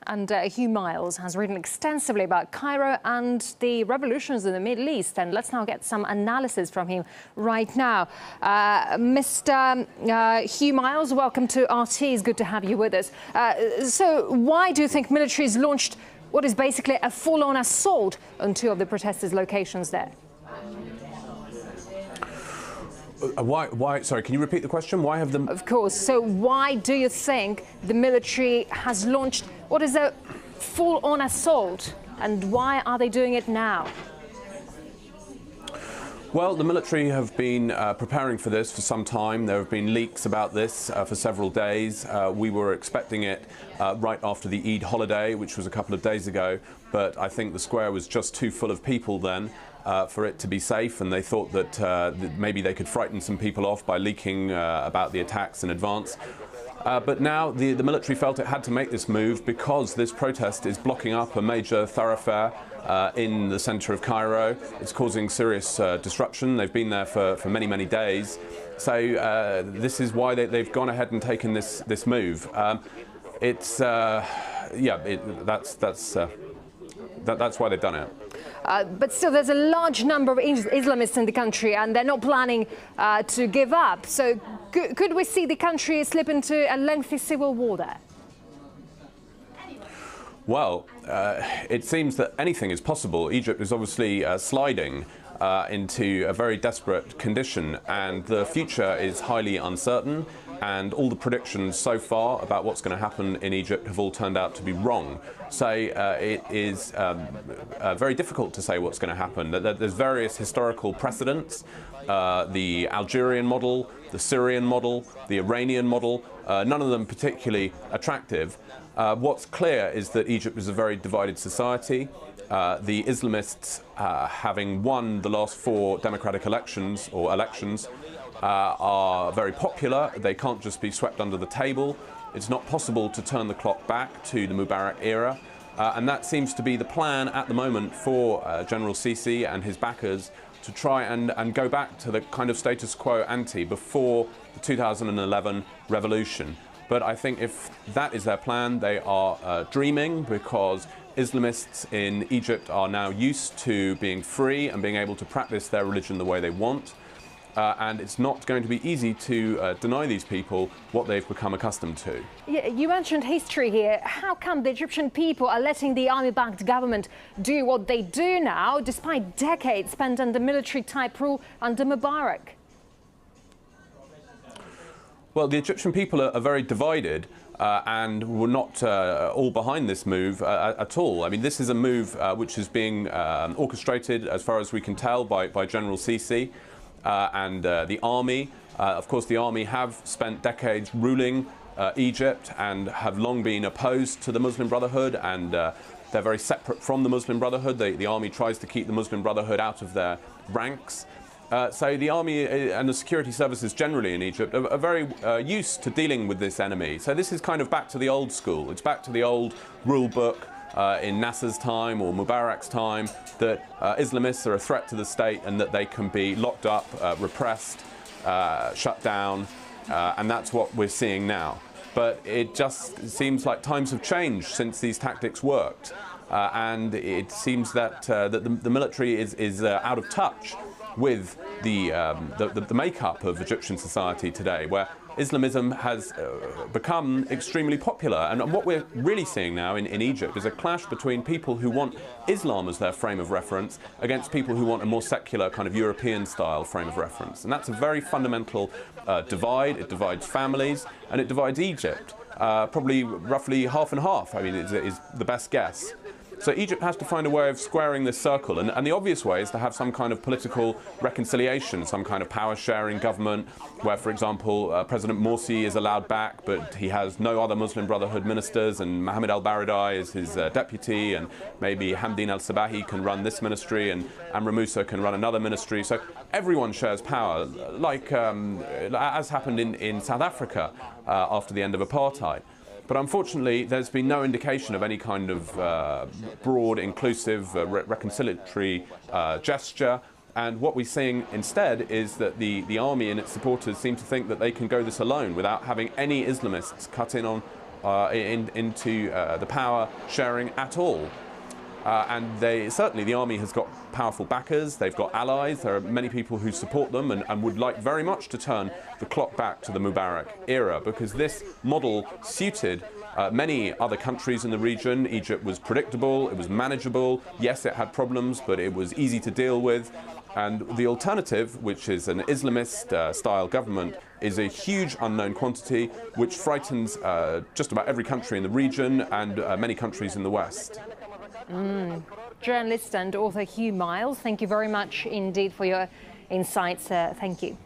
And Hugh Miles has written extensively about Cairo and the revolutions in the Middle East. And let's now get some analysis from him right now. Mr. Hugh Miles, welcome to RT. It's good to have you with us. So why do you think military's launched what is basically a full-on assault on two of the protesters' locations there? Why? Sorry, can you repeat the question? Why have them? Of course. So why do you think the military has launched what is a full-on assault, and why are they doing it now? Well, the military have been preparing for this for some time. There have been leaks about this for several days. We were expecting it right after the Eid holiday, which was a couple of days ago, but I think the square was just too full of people then for it to be safe, and they thought that maybe they could frighten some people off by leaking about the attacks in advance. But now the military felt it had to make this move because this protest is blocking up a major thoroughfare in the centre of Cairo. It's causing serious disruption. They've been there for many, many days. So this is why they've gone ahead and taken this move. That's why they've done it. But still, there's a large number of Islamists in the country, and they're not planning to give up. So could we see the country slip into a lengthy civil war there? Well, it seems that anything is possible. Egypt is obviously sliding into a very desperate condition, and the future is highly uncertain. And all the predictions so far about what's going to happen in Egypt have all turned out to be wrong. So it is very difficult to say what's going to happen. There's various historical precedents, the Algerian model, the Syrian model, the Iranian model, none of them particularly attractive. What's clear is that Egypt is a very divided society. The Islamists, having won the last 4 democratic elections, are very popular. They can't just be swept under the table. It's not possible to turn the clock back to the Mubarak era. And that seems to be the plan at the moment for General Sisi and his backers, to try and go back to the kind of status quo ante before the 2011 revolution. But I think if that is their plan, they are dreaming, because Islamists in Egypt are now used to being free and being able to practice their religion the way they want. And it's not going to be easy to deny these people what they've become accustomed to. Yeah, you mentioned history here. How come the Egyptian people are letting the army-backed government do what they do now, despite decades spent under military-type rule under Mubarak? Well, the Egyptian people are very divided. And we're not all behind this move at all. I mean, this is a move which is being orchestrated, as far as we can tell, by General Sisi and the army. Of course, the army have spent decades ruling Egypt and have long been opposed to the Muslim Brotherhood, and they're very separate from the Muslim Brotherhood. The army tries to keep the Muslim Brotherhood out of their ranks. So the army and the security services generally in Egypt are very used to dealing with this enemy. So this is kind of back to the old school. It's back to the old rule book in Nasser's time or Mubarak's time, that Islamists are a threat to the state and that they can be locked up, repressed, shut down, and that's what we're seeing now. But it just seems like times have changed since these tactics worked, and it seems that the military is out of touch with the makeup of Egyptian society today, where Islamism has become extremely popular. And what we're really seeing now in Egypt is a clash between people who want Islam as their frame of reference against people who want a more secular kind of European-style frame of reference. And that's a very fundamental divide. It divides families, and it divides Egypt. Probably roughly half and half, I mean, is the best guess. So Egypt has to find a way of squaring this circle, and the obvious way is to have some kind of political reconciliation, some kind of power-sharing government where, for example, President Morsi is allowed back, but he has no other Muslim Brotherhood ministers, and Mohammed al-Baradei is his deputy, and maybe Hamdin al-Sabahi can run this ministry, and Amr Moussa can run another ministry. So everyone shares power, like as happened in South Africa after the end of apartheid. But unfortunately, there's been no indication of any kind of broad, inclusive, reconciliatory gesture. And what we're seeing instead is that the army and its supporters seem to think that they can go this alone without having any Islamists cut in on into the power sharing at all. And certainly the army has got powerful backers, they've got allies, there are many people who support them and would like very much to turn the clock back to the Mubarak era, because this model suited many other countries in the region. Egypt was predictable, it was manageable, yes it had problems, but it was easy to deal with. And the alternative, which is an Islamist style government, is a huge unknown quantity which frightens just about every country in the region and many countries in the West. Journalist and author Hugh Miles, thank you very much indeed for your insights. Thank you.